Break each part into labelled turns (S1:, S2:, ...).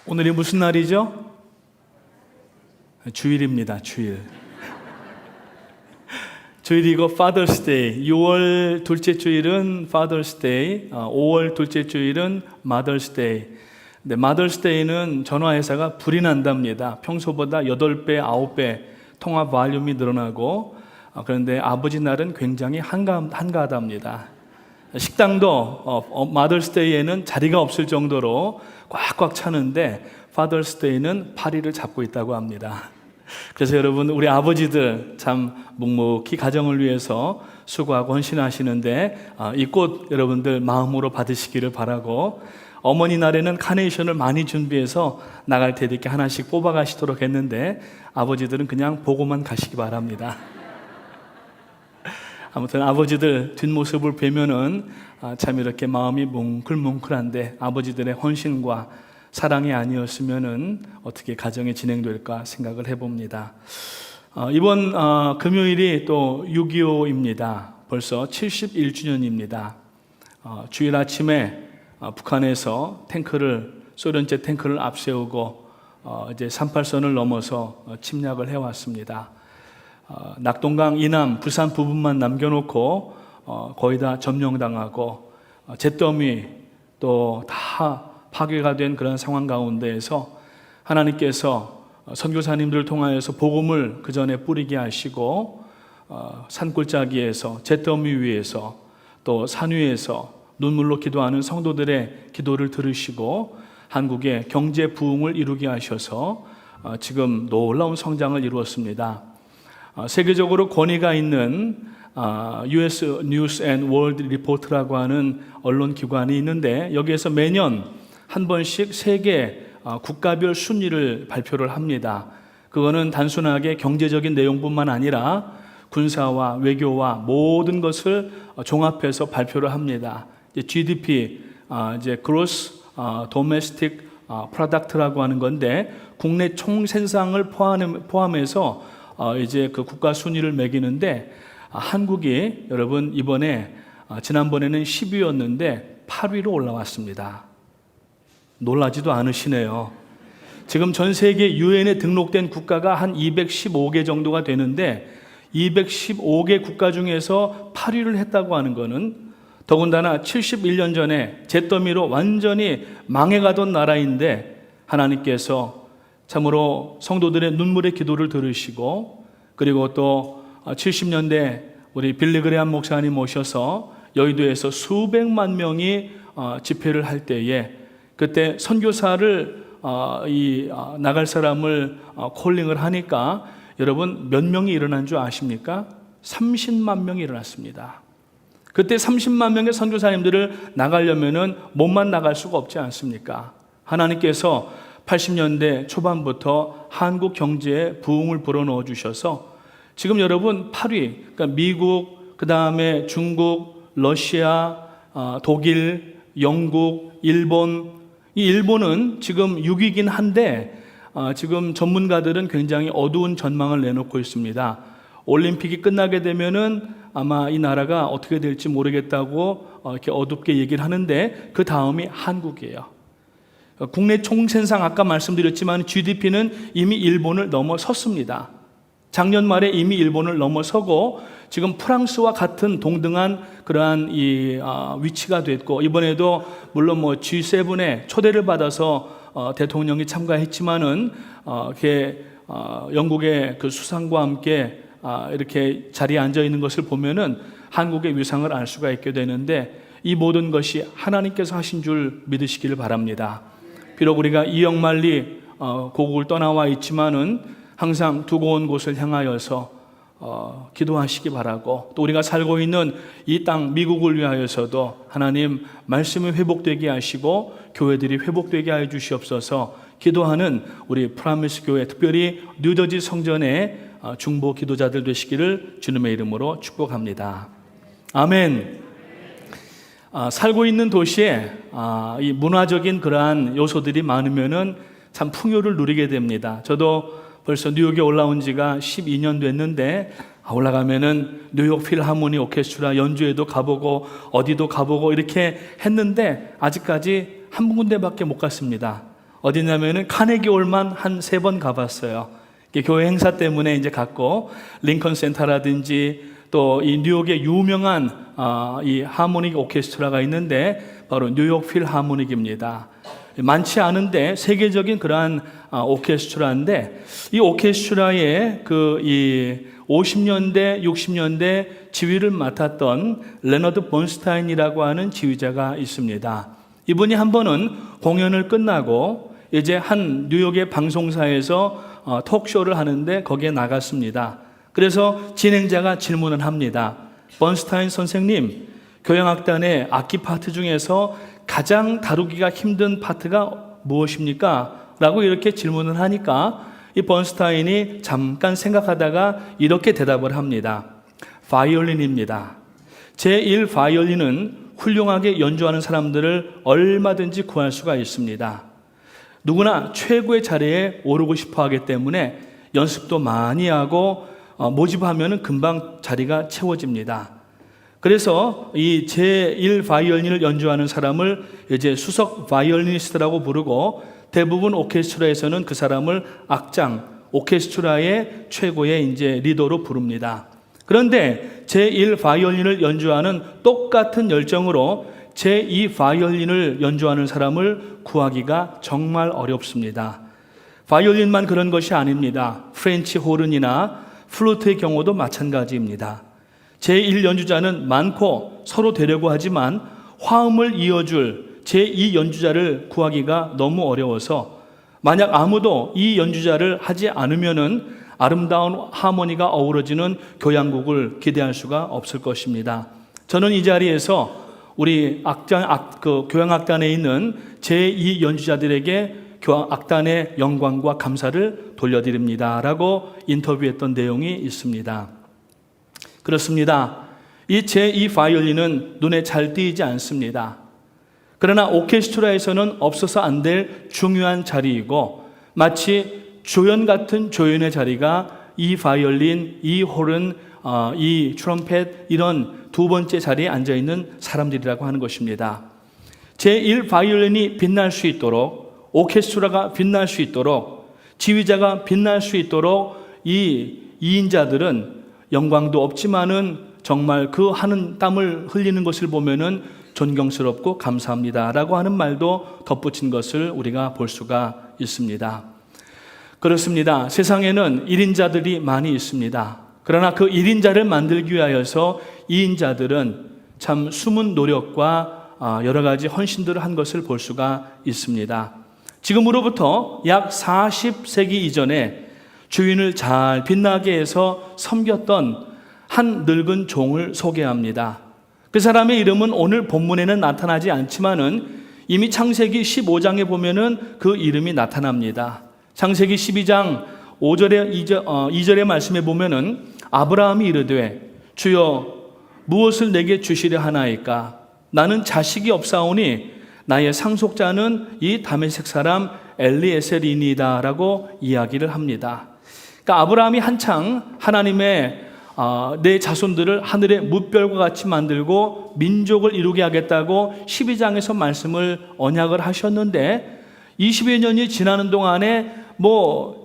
S1: 오늘이 무슨 날이죠? 주일입니다. 주일. 주일이고 Father's Day. 6월 둘째 주일은 Father's Day, 5월 둘째 주일은 Mother's Day. 근데 Mother's Day는 전화회사가 불이 난답니다. 평소보다 8배, 9배 통화 볼륨이 늘어나고, 그런데 아버지 날은 굉장히 한가하답니다. 식당도 Mother's Day에는 자리가 없을 정도로 꽉꽉 차는데 Father's Day는 파리를 잡고 있다고 합니다. 그래서 여러분, 우리 아버지들 참 묵묵히 가정을 위해서 수고하고 헌신하시는데 이 꽃 여러분들 마음으로 받으시기를 바라고, 어머니 날에는 카네이션을 많이 준비해서 나갈 때 이렇게 하나씩 뽑아가시도록 했는데 아버지들은 그냥 보고만 가시기 바랍니다. 아무튼 아버지들 뒷모습을 뵈면은 참 이렇게 마음이 뭉클뭉클한데, 아버지들의 헌신과 사랑이 아니었으면은 어떻게 가정이 진행될까 생각을 해봅니다. 이번 금요일이 또 6.25입니다. 벌써 71주년입니다. 주일 아침에 북한에서 소련제 탱크를 앞세우고 이제 38선을 넘어서 침략을 해왔습니다. 낙동강 이남 부산 부분만 남겨놓고 거의 다 점령당하고 잿더미 또 다 파괴가 된 그런 상황 가운데에서 하나님께서 선교사님들을 통하여서 복음을 그 전에 뿌리게 하시고 산골짜기에서, 잿더미 위에서, 또 산 위에서 눈물로 기도하는 성도들의 기도를 들으시고 한국의 경제 부흥을 이루게 하셔서 지금 놀라운 성장을 이루었습니다. 세계적으로 권위가 있는 US News and World Report라고 하는 언론 기관이 있는데, 여기에서 매년 한 번씩 세계 국가별 순위를 발표를 합니다. 그거는 단순하게 경제적인 내용뿐만 아니라 군사와 외교와 모든 것을 종합해서 발표를 합니다. GDP, 이제 Gross Domestic Product라고 하는 건데, 국내 총생산을 포함해서 이제 그 국가 순위를 매기는데, 한국이 여러분 이번에 지난번에는 10위였는데 8위로 올라왔습니다. 놀라지도 않으시네요. 지금 전 세계 유엔에 등록된 국가가 한 215개 정도가 되는데 215개 국가 중에서 8위를 했다고 하는 것은, 더군다나 71년 전에 잿더미로 완전히 망해가던 나라인데 하나님께서 참으로 성도들의 눈물의 기도를 들으시고, 그리고 또 70년대 우리 빌리그레암 목사님 모셔서 여의도에서 수백만 명이 집회를 할 때에, 그때 선교사를 나갈 사람을 콜링을 하니까 여러분 몇 명이 일어난 줄 아십니까? 30만 명이 일어났습니다. 그때 30만 명의 선교사님들을 나가려면은 몸만 나갈 수가 없지 않습니까? 하나님께서 80년대 초반부터 한국 경제에 부흥을 불어넣어 주셔서 지금 여러분 8위, 그러니까 미국, 그 다음에 중국, 러시아, 독일, 영국, 일본. 이 일본은 지금 6위긴 한데 지금 전문가들은 굉장히 어두운 전망을 내놓고 있습니다. 올림픽이 끝나게 되면은 아마 이 나라가 어떻게 될지 모르겠다고 이렇게 어둡게 얘기를 하는데, 그 다음이 한국이에요. 국내 총생산 아까 말씀드렸지만 GDP는 이미 일본을 넘어섰습니다. 작년 말에 이미 일본을 넘어서고 지금 프랑스와 같은 동등한 그러한 위치가 됐고, 이번에도 물론 G7에 초대를 받아서 대통령이 참가했지만은 영국의 그 수상과 함께 이렇게 자리에 앉아 있는 것을 보면은 한국의 위상을 알 수가 있게 되는데, 이 모든 것이 하나님께서 하신 줄 믿으시기를 바랍니다. 비록 우리가 이역만리 고국을 떠나와 있지만은 항상 두고 온 곳을 향하여서 기도하시기 바라고, 또 우리가 살고 있는 이 땅 미국을 위하여서도 하나님 말씀이 회복되게 하시고 교회들이 회복되게 하여 주시옵소서 기도하는 우리 프라미스 교회, 특별히 뉴저지 성전의 중보 기도자들 되시기를 주님의 이름으로 축복합니다. 아멘. 살고 있는 도시에 이 문화적인 그러한 요소들이 많으면은 참 풍요를 누리게 됩니다. 저도 벌써 뉴욕에 올라온 지가 12년 됐는데, 올라가면은 뉴욕 필하모니 오케스트라 연주회도 가보고 어디도 가보고 이렇게 했는데 아직까지 한 군데밖에 못 갔습니다. 어디냐면은 카네기홀만 한 3번 가봤어요. 교회 행사 때문에 이제 갔고, 링컨 센터라든지 또 이 뉴욕의 유명한 이 하모닉 오케스트라가 있는데 바로 뉴욕 필하모닉입니다. 많지 않은데 세계적인 그러한 오케스트라인데, 이 오케스트라의 이 50년대, 60년대 지휘를 맡았던 레너드 번스타인이라고 하는 지휘자가 있습니다. 이분이 한 번은 공연을 끝나고 이제 한 뉴욕의 방송사에서 톡쇼를 하는데 거기에 나갔습니다. 그래서 진행자가 질문을 합니다. 번스타인 선생님, 교향악단의 악기 파트 중에서 가장 다루기가 힘든 파트가 무엇입니까? 라고 이렇게 질문을 하니까 이 번스타인이 잠깐 생각하다가 이렇게 대답을 합니다. 바이올린입니다. 제1 바이올린은 훌륭하게 연주하는 사람들을 얼마든지 구할 수가 있습니다. 누구나 최고의 자리에 오르고 싶어 하기 때문에 연습도 많이 하고 모집하면 금방 자리가 채워집니다. 그래서 이 제1 바이올린을 연주하는 사람을 이제 수석 바이올리니스트라고 부르고, 대부분 오케스트라에서는 그 사람을 악장, 오케스트라의 최고의 이제 리더로 부릅니다. 그런데 제1 바이올린을 연주하는 똑같은 열정으로 제2 바이올린을 연주하는 사람을 구하기가 정말 어렵습니다. 바이올린만 그런 것이 아닙니다. 프렌치 호른이나 플루트의 경우도 마찬가지입니다. 제1 연주자는 많고 서로 되려고 하지만 화음을 이어줄 제2 연주자를 구하기가 너무 어려워서, 만약 아무도 이 연주자를 하지 않으면은 아름다운 하모니가 어우러지는 교향곡을 기대할 수가 없을 것입니다. 저는 이 자리에서 우리 교향악단에 있는 제2 연주자들에게 악단의 영광과 감사를 돌려드립니다 라고 인터뷰했던 내용이 있습니다. 그렇습니다. 이 제2 바이올린은 눈에 잘 띄지 않습니다. 그러나 오케스트라에서는 없어서 안 될 중요한 자리이고, 마치 조연 같은 조연의 자리가 이 바이올린, 이 호른, 이 트럼펫, 이런 두 번째 자리에 앉아있는 사람들이라고 하는 것입니다. 제1 바이올린이 빛날 수 있도록, 오케스트라가 빛날 수 있도록, 지휘자가 빛날 수 있도록 이 2인자들은 영광도 없지만은 정말 그 하는 땀을 흘리는 것을 보면은 존경스럽고 감사합니다라고 하는 말도 덧붙인 것을 우리가 볼 수가 있습니다. 그렇습니다. 세상에는 1인자들이 많이 있습니다. 그러나 그 1인자를 만들기 위하여서 2인자들은 참 숨은 노력과 여러 가지 헌신들을 한 것을 볼 수가 있습니다. 지금으로부터 약 40세기 이전에 주인을 잘 빛나게 해서 섬겼던 한 늙은 종을 소개합니다. 그 사람의 이름은 오늘 본문에는 나타나지 않지만은 이미 창세기 15장에 보면은 그 이름이 나타납니다. 창세기 12장 2절의 말씀에 보면은 아브라함이 이르되 주여 무엇을 내게 주시려 하나이까? 나는 자식이 없사오니 나의 상속자는 이 다메섹 사람 엘리에셀이니이다 라고 이야기를 합니다. 그러니까 아브라함이 한창 하나님의 내 자손들을 하늘의 무별과 같이 만들고 민족을 이루게 하겠다고 12장에서 말씀을 언약을 하셨는데 20여 년이 지나는 동안에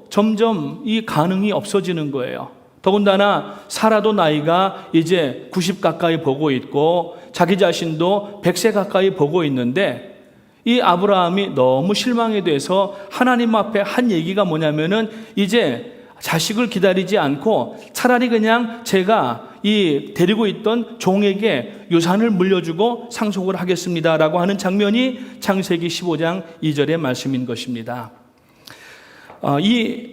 S1: 점점 이 가능이 없어지는 거예요. 더군다나 사라도 나이가 이제 90 가까이 보고 있고 자기 자신도 100세 가까이 보고 있는데, 이 아브라함이 너무 실망이 돼서 하나님 앞에 한 얘기가 뭐냐면은 이제 자식을 기다리지 않고 차라리 그냥 제가 이 데리고 있던 종에게 유산을 물려주고 상속을 하겠습니다라고 하는 장면이 창세기 15장 2절의 말씀인 것입니다. 이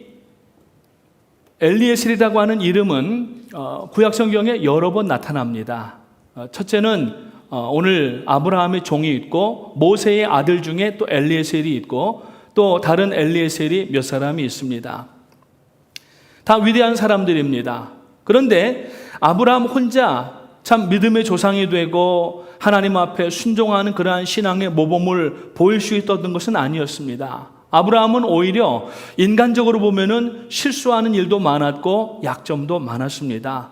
S1: 엘리에셀이라고 하는 이름은 구약 성경에 여러 번 나타납니다. 첫째는 오늘 아브라함의 종이 있고 모세의 아들 중에 또 엘리에셀이 있고 또 다른 엘리에셀이 몇 사람이 있습니다. 다 위대한 사람들입니다. 그런데 아브라함 혼자 참 믿음의 조상이 되고 하나님 앞에 순종하는 그러한 신앙의 모범을 보일 수 있었던 것은 아니었습니다. 아브라함은 오히려 인간적으로 보면은 실수하는 일도 많았고 약점도 많았습니다.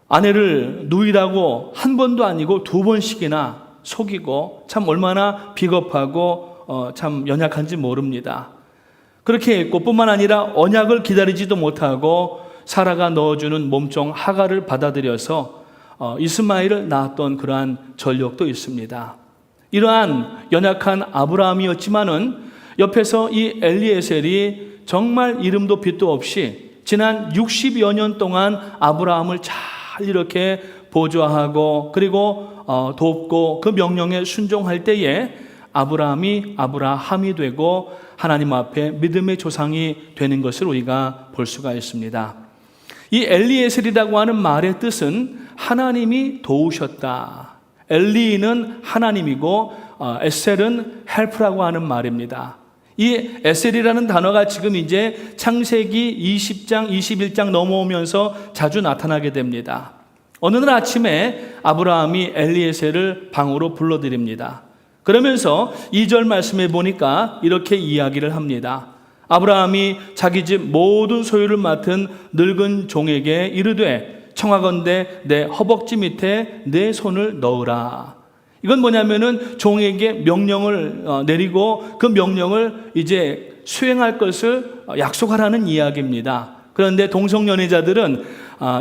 S1: 아내를 누이라고 한 번도 아니고 2번씩이나 속이고 참 얼마나 비겁하고 참 연약한지 모릅니다. 그렇게 했고 뿐만 아니라 언약을 기다리지도 못하고 사라가 넣어주는 몸종 하갈을 받아들여서 이스마엘을 낳았던 그러한 전력도 있습니다. 이러한 연약한 아브라함이었지만은 옆에서 이 엘리에셀이 정말 이름도 빛도 없이 지난 60여 년 동안 아브라함을 잘 이렇게 보좌하고 그리고 돕고 그 명령에 순종할 때에 아브라함이 되고 하나님 앞에 믿음의 조상이 되는 것을 우리가 볼 수가 있습니다. 이 엘리에셀이라고 하는 말의 뜻은 하나님이 도우셨다. 엘리는 하나님이고 에셀은 헬프라고 하는 말입니다. 이 에셀이라는 단어가 지금 이제 창세기 20장, 21장 넘어오면서 자주 나타나게 됩니다. 어느 날 아침에 아브라함이 엘리에셀을 방으로 불러드립니다. 그러면서 2절 말씀에 보니까 이렇게 이야기를 합니다. 아브라함이 자기 집 모든 소유를 맡은 늙은 종에게 이르되 청하건대 내 허벅지 밑에 내 손을 넣으라. 이건 뭐냐면은 종에게 명령을 내리고 그 명령을 이제 수행할 것을 약속하라는 이야기입니다. 그런데 동성연애자들은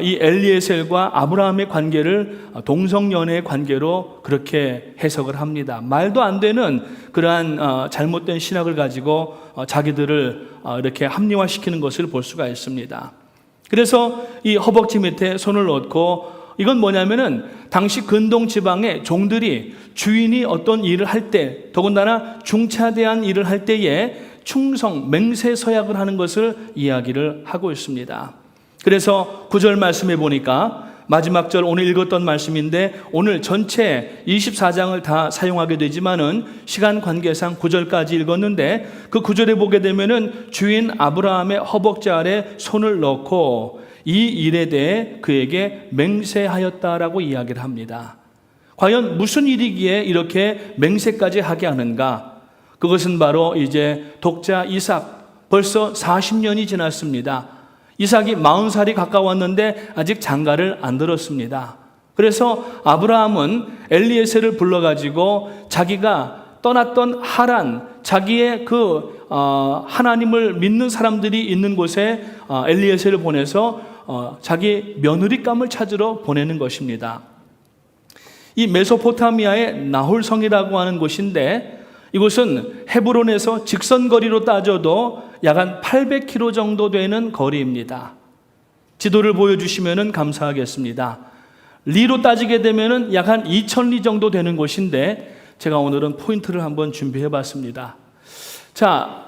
S1: 이 엘리에셀과 아브라함의 관계를 동성연애의 관계로 그렇게 해석을 합니다. 말도 안 되는 그러한 잘못된 신학을 가지고 자기들을 이렇게 합리화시키는 것을 볼 수가 있습니다. 그래서 이 허벅지 밑에 손을 넣고 이건 뭐냐면은 당시 근동 지방의 종들이 주인이 어떤 일을 할 때 더군다나 중차대한 일을 할 때에 충성, 맹세 서약을 하는 것을 이야기를 하고 있습니다. 그래서 9절 말씀에 보니까 마지막 절 오늘 읽었던 말씀인데 오늘 전체 24장을 다 사용하게 되지만은 시간 관계상 9절까지 읽었는데 그 9절에 보게 되면은 주인 아브라함의 허벅지 아래 손을 넣고 이 일에 대해 그에게 맹세하였다라고 이야기를 합니다. 과연 무슨 일이기에 이렇게 맹세까지 하게 하는가? 그것은 바로 이제 독자 이삭 벌써 40년이 지났습니다. 이삭이 40살이 가까웠는데 아직 장가를 안 들었습니다. 그래서 아브라함은 엘리에셀을 불러가지고 자기가 떠났던 하란, 자기의 그 하나님을 믿는 사람들이 있는 곳에 엘리에셀을 보내서 자기 며느리감을 찾으러 보내는 것입니다. 이 메소포타미아의 나홀성이라고 하는 곳인데 이곳은 헤브론에서 직선거리로 따져도 약 한 800km 정도 되는 거리입니다. 지도를 보여주시면 감사하겠습니다. 리로 따지게 되면 약 한 2000리 정도 되는 곳인데 제가 오늘은 포인트를 한번 준비해 봤습니다. 자,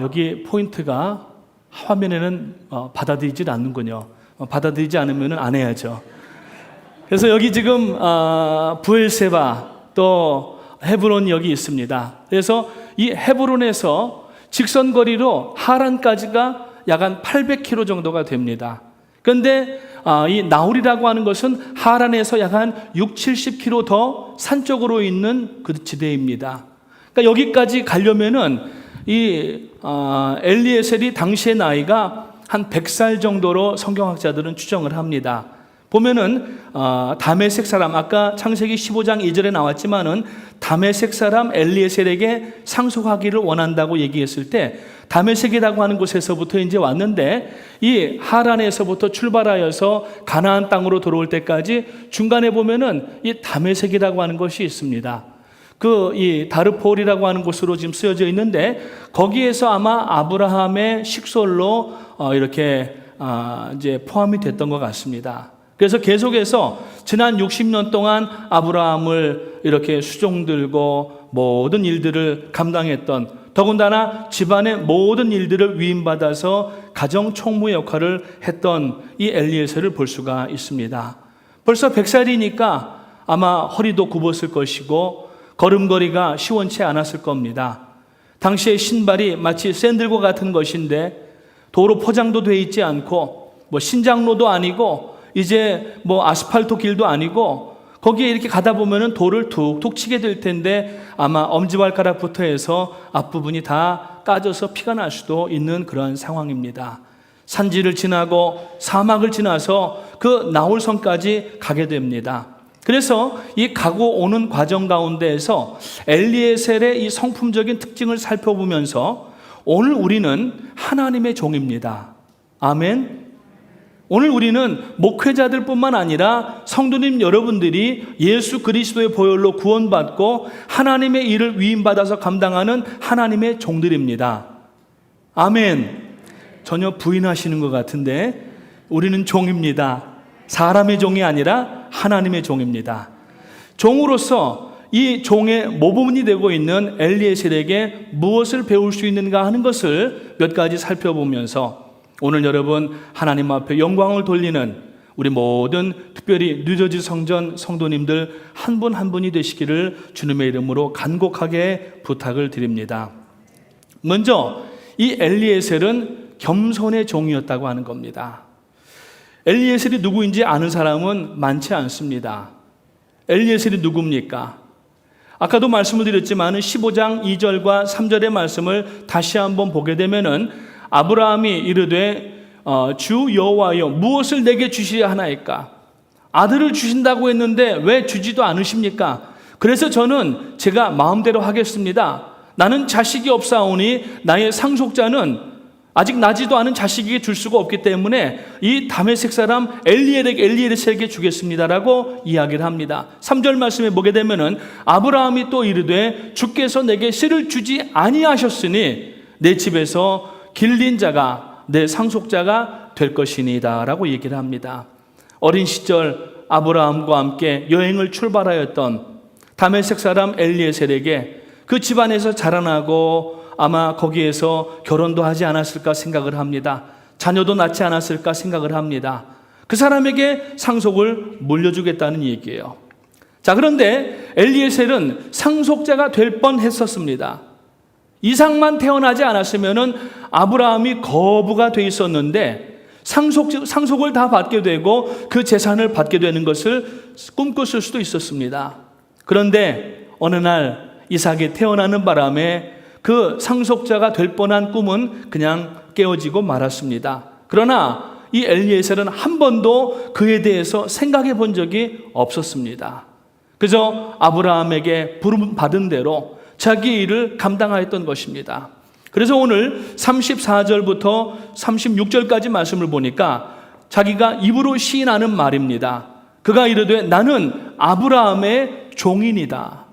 S1: 여기 포인트가 화면에는 받아들이질 않는군요. 받아들이지 않으면 안 해야죠. 그래서 여기 지금 브엘세바 또 헤브론이 여기 있습니다. 그래서 이 헤브론에서 직선거리로 하란까지가 약 한 800km 정도가 됩니다. 그런데 이 나홀이라고 하는 것은 하란에서 약 한 60-70km 더 산 쪽으로 있는 그 지대입니다. 그러니까 여기까지 가려면은 이 엘리에셀이 당시의 나이가 한 100살 정도로 성경학자들은 추정을 합니다. 보면은 다메섹 사람 아까 창세기 15장 2절에 나왔지만은 다메섹 사람 엘리에셀에게 상속하기를 원한다고 얘기했을 때 다메섹이라고 하는 곳에서부터 이제 왔는데 이 하란에서부터 출발하여서 가나안 땅으로 들어올 때까지 중간에 보면은 이 다메섹이라고 하는 것이 있습니다. 이 다르포울이라고 하는 곳으로 지금 쓰여져 있는데 거기에서 아마 아브라함의 식솔로 이렇게 이제 포함이 됐던 것 같습니다. 그래서 계속해서 지난 60년 동안 아브라함을 이렇게 수종들고 모든 일들을 감당했던 더군다나 집안의 모든 일들을 위임받아서 가정 총무의 역할을 했던 이 엘리에셀을 볼 수가 있습니다. 벌써 100살이니까 아마 허리도 굽었을 것이고 걸음걸이가 시원치 않았을 겁니다. 당시의 신발이 마치 샌들과 같은 것인데 도로 포장도 되어 있지 않고 뭐 신장로도 아니고 이제 뭐 아스팔트 길도 아니고 거기에 이렇게 가다 보면은 돌을 툭툭 치게 될 텐데 아마 엄지발가락부터 해서 앞부분이 다 까져서 피가 날 수도 있는 그런 상황입니다. 산지를 지나고 사막을 지나서 그 나홀성까지 가게 됩니다. 그래서 이 가고 오는 과정 가운데에서 엘리에셀의 이 성품적인 특징을 살펴보면서 오늘 우리는 하나님의 종입니다. 아멘. 오늘 우리는 목회자들뿐만 아니라 성도님 여러분들이 예수 그리스도의 보혈로 구원받고 하나님의 일을 위임받아서 감당하는 하나님의 종들입니다. 아멘. 전혀 부인하시는 것 같은데 우리는 종입니다. 사람의 종이 아니라 하나님의 종입니다. 종으로서 이 종의 모범이 되고 있는 엘리에셀에게 무엇을 배울 수 있는가 하는 것을 몇 가지 살펴보면서 오늘 여러분 하나님 앞에 영광을 돌리는 우리 모든 특별히 뉴저지 성전 성도님들 한 분 한 분이 되시기를 주님의 이름으로 간곡하게 부탁을 드립니다. 먼저 이 엘리에셀은 겸손의 종이었다고 하는 겁니다. 엘리에셀이 누구인지 아는 사람은 많지 않습니다. 엘리에셀이 누굽니까? 아까도 말씀을 드렸지만 15장 2절과 3절의 말씀을 다시 한번 보게 되면은 아브라함이 이르되 주 여호와여 무엇을 내게 주시려 하나이까? 아들을 주신다고 했는데 왜 주지도 않으십니까? 그래서 저는 제가 마음대로 하겠습니다. 나는 자식이 없사오니 나의 상속자는 아직 나지도 않은 자식에게 줄 수가 없기 때문에 이 다메섹 사람 엘리에셀에게 주겠습니다라고 이야기를 합니다. 3절 말씀에 보게 되면은 아브라함이 또 이르되 주께서 내게 씨를 주지 아니하셨으니 내 집에서 길린 자가 내 상속자가 될 것이니이다 라고 얘기를 합니다. 어린 시절 아브라함과 함께 여행을 출발하였던 다메섹 사람 엘리에셀에게 그 집안에서 자라나고 아마 거기에서 결혼도 하지 않았을까 생각을 합니다. 자녀도 낳지 않았을까 생각을 합니다. 그 사람에게 상속을 물려주겠다는 얘기예요. 자, 그런데 엘리에셀은 상속자가 될 뻔했었습니다. 이삭만 태어나지 않았으면은 아브라함이 거부가 돼 있었는데 상속을 다 받게 되고 그 재산을 받게 되는 것을 꿈꿨을 수도 있었습니다. 그런데 어느 날 이삭이 태어나는 바람에 그 상속자가 될 뻔한 꿈은 그냥 깨어지고 말았습니다. 그러나 이 엘리에셀은 한 번도 그에 대해서 생각해 본 적이 없었습니다. 그저 아브라함에게 부름 받은 대로 자기 일을 감당하였던 것입니다. 그래서 오늘 34절부터 36절까지 말씀을 보니까 자기가 입으로 시인하는 말입니다. 그가 이르되 나는 아브라함의 종인이다.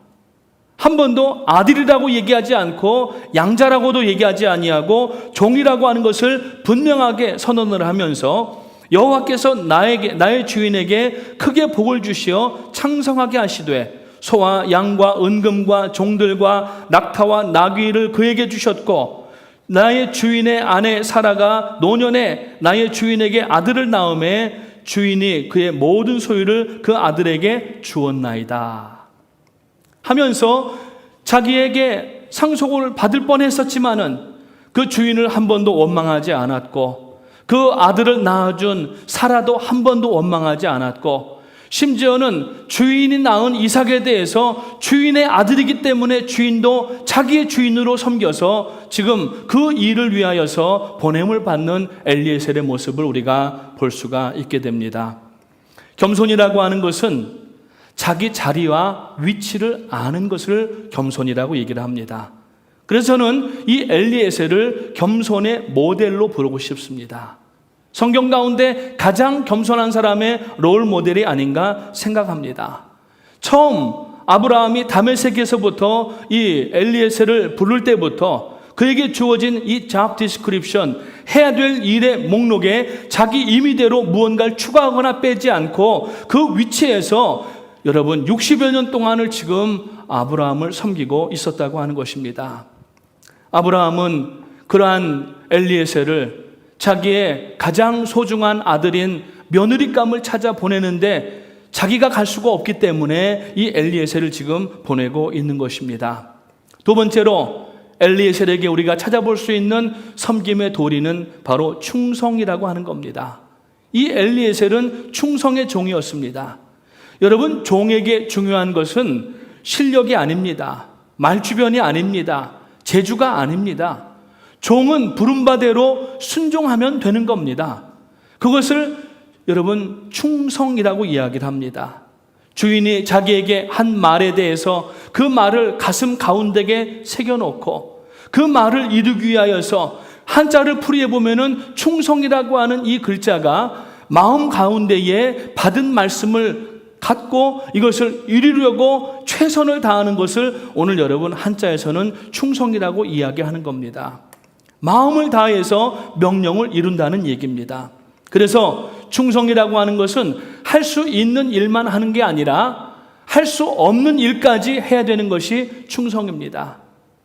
S1: 한 번도 아들이라고 얘기하지 않고 양자라고도 얘기하지 아니하고 종이라고 하는 것을 분명하게 선언을 하면서 여호와께서 나의 주인에게 크게 복을 주시어 창성하게 하시되 소와 양과 은금과 종들과 낙타와 나귀를 그에게 주셨고 나의 주인의 아내 사라가 노년에 나의 주인에게 아들을 낳음에 주인이 그의 모든 소유를 그 아들에게 주었나이다 하면서 자기에게 상속을 받을 뻔했었지만은 그 주인을 한 번도 원망하지 않았고 그 아들을 낳아준 사라도 한 번도 원망하지 않았고 심지어는 주인이 낳은 이삭에 대해서 주인의 아들이기 때문에 주인도 자기의 주인으로 섬겨서 지금 그 일을 위하여서 보냄을 받는 엘리에셀의 모습을 우리가 볼 수가 있게 됩니다. 겸손이라고 하는 것은 자기 자리와 위치를 아는 것을 겸손이라고 얘기를 합니다. 그래서 저는 이 엘리에셀을 겸손의 모델로 부르고 싶습니다. 성경 가운데 가장 겸손한 사람의 롤 모델이 아닌가 생각합니다. 처음 아브라함이 다메섹에서부터 이 엘리에셀을 부를 때부터 그에게 주어진 이 job description, 해야 될 일의 목록에 자기 임의대로 무언가를 추가하거나 빼지 않고 그 위치에서 여러분 60여 년 동안을 지금 아브라함을 섬기고 있었다고 하는 것입니다. 아브라함은 그러한 엘리에셀을 자기의 가장 소중한 아들인 며느리감을 찾아 보내는데 자기가 갈 수가 없기 때문에 이 엘리에셀을 지금 보내고 있는 것입니다. 두 번째로 엘리에셀에게 우리가 찾아볼 수 있는 섬김의 도리는 바로 충성이라고 하는 겁니다. 이 엘리에셀은 충성의 종이었습니다. 여러분, 종에게 중요한 것은 실력이 아닙니다. 말주변이 아닙니다. 재주가 아닙니다. 종은 부름바대로 순종하면 되는 겁니다. 그것을 여러분 충성이라고 이야기를 합니다. 주인이 자기에게 한 말에 대해서 그 말을 가슴 가운데에 새겨놓고 그 말을 이루기 위하여서 한자를 풀이해 보면은 충성이라고 하는 이 글자가 마음 가운데에 받은 말씀을 갖고 이것을 이루려고 최선을 다하는 것을 오늘 여러분 한자에서는 충성이라고 이야기하는 겁니다. 마음을 다해서 명령을 이룬다는 얘기입니다. 그래서 충성이라고 하는 것은 할 수 있는 일만 하는 게 아니라 할 수 없는 일까지 해야 되는 것이 충성입니다.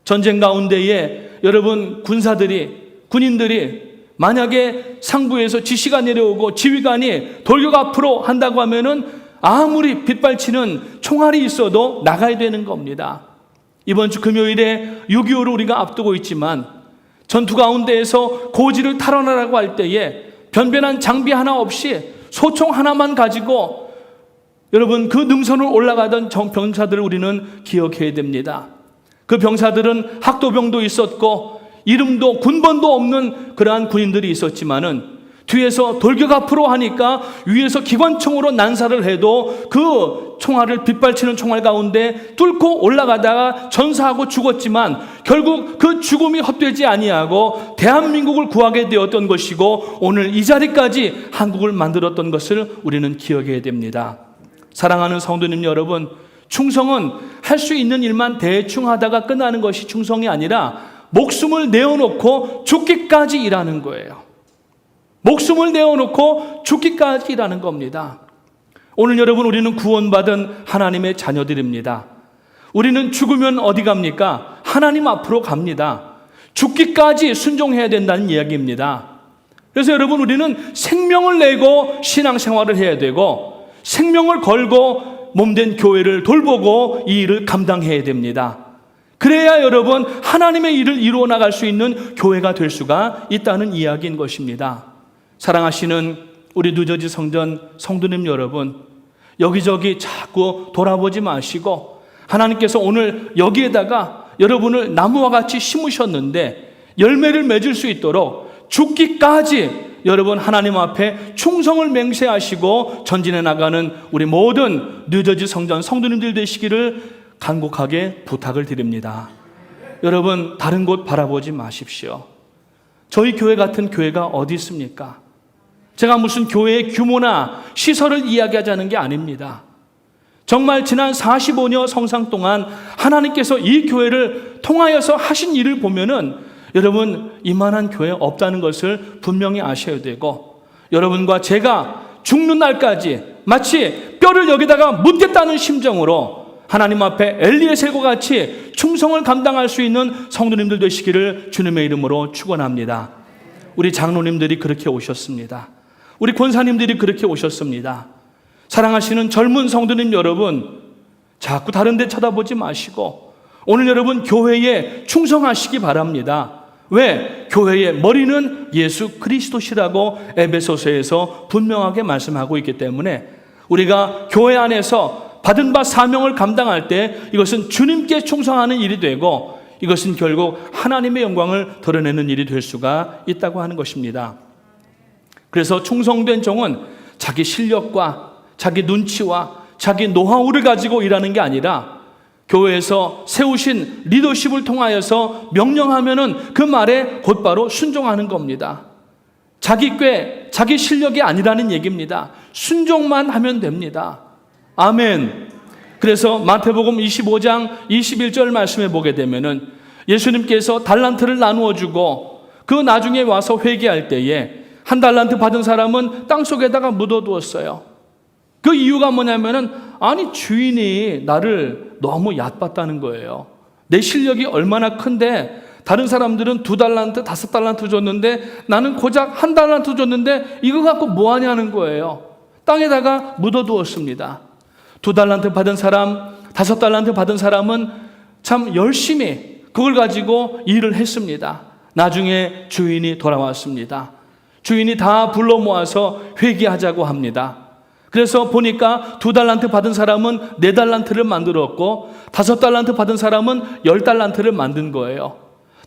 S1: 전쟁 가운데에 여러분 군인들이 만약에 상부에서 지시가 내려오고 지휘관이 돌격 앞으로 한다고 하면은 아무리 빗발치는 총알이 있어도 나가야 되는 겁니다. 이번 주 금요일에 6.25를 우리가 앞두고 있지만 전투 가운데에서 고지를 탈환하라고 할 때에 변변한 장비 하나 없이 소총 하나만 가지고 여러분 그 능선을 올라가던 병사들을 우리는 기억해야 됩니다. 그 병사들은 학도병도 있었고 이름도 군번도 없는 그러한 군인들이 있었지만은 뒤에서 돌격 앞으로 하니까 위에서 기관총으로 난사를 해도 그 총알을 빗발치는 총알 가운데 뚫고 올라가다가 전사하고 죽었지만 결국 그 죽음이 헛되지 아니하고 대한민국을 구하게 되었던 것이고 오늘 이 자리까지 한국을 만들었던 것을 우리는 기억해야 됩니다. 사랑하는 성도님 여러분, 충성은 할 수 있는 일만 대충 하다가 끝나는 것이 충성이 아니라 목숨을 내어놓고 죽기까지 일하는 거예요. 목숨을 내어놓고 죽기까지 일하는 겁니다. 오늘 여러분 우리는 구원받은 하나님의 자녀들입니다. 우리는 죽으면 어디 갑니까? 하나님 앞으로 갑니다. 죽기까지 순종해야 된다는 이야기입니다. 그래서 여러분 우리는 생명을 내고 신앙생활을 해야 되고 생명을 걸고 몸된 교회를 돌보고 이 일을 감당해야 됩니다. 그래야 여러분 하나님의 일을 이루어 나갈 수 있는 교회가 될 수가 있다는 이야기인 것입니다. 사랑하시는 우리 누저지 성전 성도님 여러분, 여기저기 자꾸 돌아보지 마시고 하나님께서 오늘 여기에다가 여러분을 나무와 같이 심으셨는데 열매를 맺을 수 있도록 죽기까지 여러분 하나님 앞에 충성을 맹세하시고 전진해 나가는 우리 모든 뉴저지 성전 성도님들 되시기를 간곡하게 부탁을 드립니다. 여러분 다른 곳 바라보지 마십시오. 저희 교회 같은 교회가 어디 있습니까? 제가 무슨 교회의 규모나 시설을 이야기하자는 게 아닙니다. 정말 지난 45년 성상 동안 하나님께서 이 교회를 통하여서 하신 일을 보면은 여러분 이만한 교회 없다는 것을 분명히 아셔야 되고 여러분과 제가 죽는 날까지 마치 뼈를 여기다가 묻겠다는 심정으로 하나님 앞에 엘리에셀과 같이 충성을 감당할 수 있는 성도님들 되시기를 주님의 이름으로 축원합니다. 우리 장로님들이 그렇게 오셨습니다. 우리 권사님들이 그렇게 오셨습니다. 사랑하시는 젊은 성도님 여러분, 자꾸 다른 데 쳐다보지 마시고 오늘 여러분 교회에 충성하시기 바랍니다. 왜? 교회의 머리는 예수 그리스도시라고 에베소서에서 분명하게 말씀하고 있기 때문에 우리가 교회 안에서 받은 바 사명을 감당할 때 이것은 주님께 충성하는 일이 되고 이것은 결국 하나님의 영광을 드러내는 일이 될 수가 있다고 하는 것입니다. 그래서 충성된 종은 자기 실력과 자기 눈치와 자기 노하우를 가지고 일하는 게 아니라 교회에서 세우신 리더십을 통하여서 명령하면은 그 말에 곧바로 순종하는 겁니다. 자기 꾀, 자기 실력이 아니라는 얘기입니다. 순종만 하면 됩니다. 아멘. 그래서 마태복음 25장 21절 말씀에 보게 되면은 예수님께서 달란트를 나누어 주고 그 나중에 와서 회개할 때에 한 달란트 받은 사람은 땅속에다가 묻어두었어요. 그 이유가 뭐냐면은 아니 주인이 나를 너무 얕봤다는 거예요. 내 실력이 얼마나 큰데 다른 사람들은 2달란트, 5달란트 줬는데 나는 고작 1달란트 줬는데 이거 갖고 뭐 하냐는 거예요. 땅에다가 묻어두었습니다. 2달란트 받은 사람, 5달란트 받은 사람은 참 열심히 그걸 가지고 일을 했습니다. 나중에 주인이 돌아왔습니다. 주인이 다 불러 모아서 회개하자고 합니다. 그래서 보니까 2달란트 받은 사람은 4달란트를 만들었고 5달란트 받은 사람은 10달란트를 만든 거예요.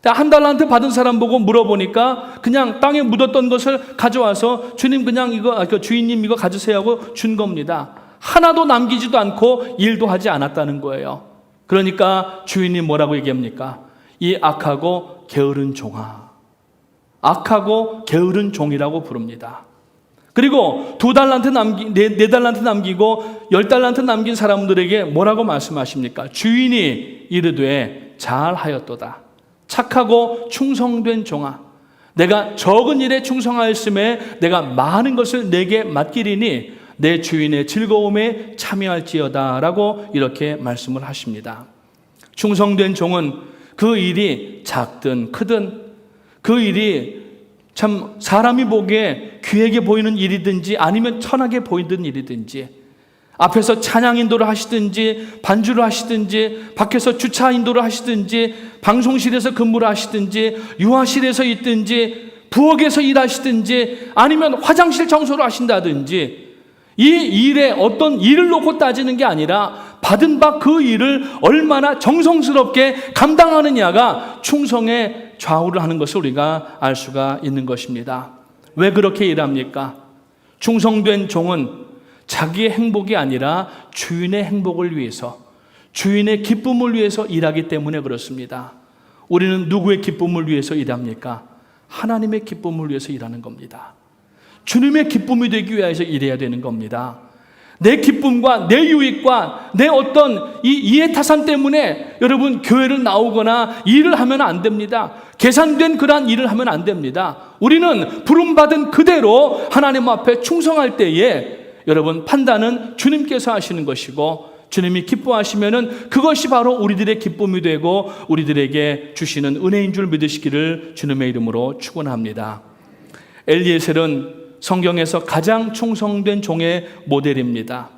S1: 1달란트 받은 사람 보고 물어보니까 그냥 땅에 묻었던 것을 가져와서 주님 그냥 주인님 이거 가지세요 하고 준 겁니다. 하나도 남기지도 않고 일도 하지 않았다는 거예요. 그러니까 주인이 뭐라고 얘기합니까? 이 악하고 게으른 종아. 악하고 게으른 종이라고 부릅니다. 그리고 2달란트 남긴, 4달란트 남기고 10달란트 남긴 사람들에게 뭐라고 말씀하십니까? 주인이 이르되 잘하였도다. 착하고 충성된 종아. 내가 적은 일에 충성하였음에 내가 많은 것을 내게 맡기리니 내 주인의 즐거움에 참여할지어다 라고 이렇게 말씀을 하십니다. 충성된 종은 그 일이 작든 크든 그 일이 참 사람이 보기에 귀하게 보이는 일이든지 아니면 천하게 보이는 일이든지 앞에서 찬양 인도를 하시든지 반주를 하시든지 밖에서 주차 인도를 하시든지 방송실에서 근무를 하시든지 유아실에서 있든지 부엌에서 일하시든지 아니면 화장실 청소를 하신다든지 이 일에 어떤 일을 놓고 따지는 게 아니라 받은 바 그 일을 얼마나 정성스럽게 감당하느냐가 충성의 좌우를 하는 것을 우리가 알 수가 있는 것입니다. 왜 그렇게 일합니까? 충성된 종은 자기의 행복이 아니라 주인의 행복을 위해서, 주인의 기쁨을 위해서 일하기 때문에 그렇습니다. 우리는 누구의 기쁨을 위해서 일합니까? 하나님의 기쁨을 위해서 일하는 겁니다. 주님의 기쁨이 되기 위해서 일해야 되는 겁니다. 내 기쁨과 내 유익과 내 어떤 이 이해타산 때문에 여러분 교회를 나오거나 일을 하면 안 됩니다. 계산된 그러한 일을 하면 안 됩니다. 우리는 부름받은 그대로 하나님 앞에 충성할 때에 여러분 판단은 주님께서 하시는 것이고 주님이 기뻐하시면은 그것이 바로 우리들의 기쁨이 되고 우리들에게 주시는 은혜인 줄 믿으시기를 주님의 이름으로 축원합니다. 엘리에셀은 성경에서 가장 충성된 종의 모델입니다.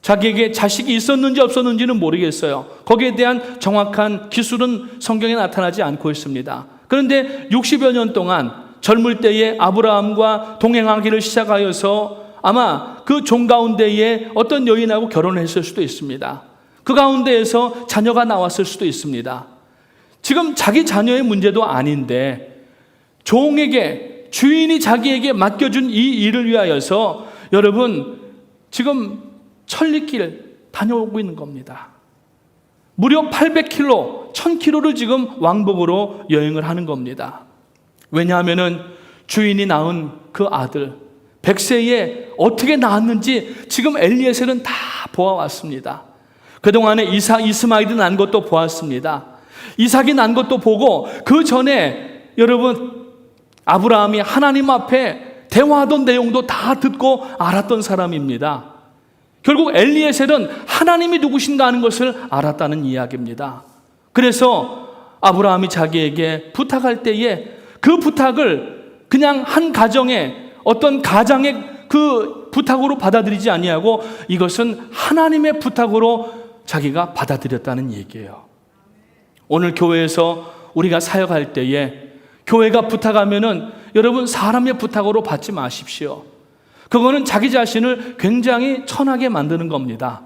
S1: 자기에게 자식이 있었는지 없었는지는 모르겠어요. 거기에 대한 정확한 기술은 성경에 나타나지 않고 있습니다. 그런데 60여 년 동안 젊을 때에 아브라함과 동행하기를 시작하여서 아마 그 종 가운데에 어떤 여인하고 결혼을 했을 수도 있습니다. 그 가운데에서 자녀가 나왔을 수도 있습니다. 지금 자기 자녀의 문제도 아닌데 종에게 주인이 자기에게 맡겨준 이 일을 위하여서 여러분 지금 천리길 다녀오고 있는 겁니다. 무려 800km, 1000km를 지금 왕복으로 여행을 하는 겁니다. 왜냐하면은 주인이 낳은 그 아들 백세에 어떻게 낳았는지 지금 엘리에셀은 다 보아왔습니다. 그동안에 이스마엘이 난 것도 보았습니다. 이삭이 난 것도 보고 그 전에 여러분 아브라함이 하나님 앞에 대화하던 내용도 다 듣고 알았던 사람입니다. 결국 엘리에셀은 하나님이 누구신가 하는 것을 알았다는 이야기입니다. 그래서 아브라함이 자기에게 부탁할 때에 그 부탁을 그냥 한 가정의 어떤 가장의 그 부탁으로 받아들이지 아니하고 이것은 하나님의 부탁으로 자기가 받아들였다는 얘기예요. 오늘 교회에서 우리가 사역할 때에 교회가 부탁하면은 여러분 사람의 부탁으로 받지 마십시오. 그거는 자기 자신을 굉장히 천하게 만드는 겁니다.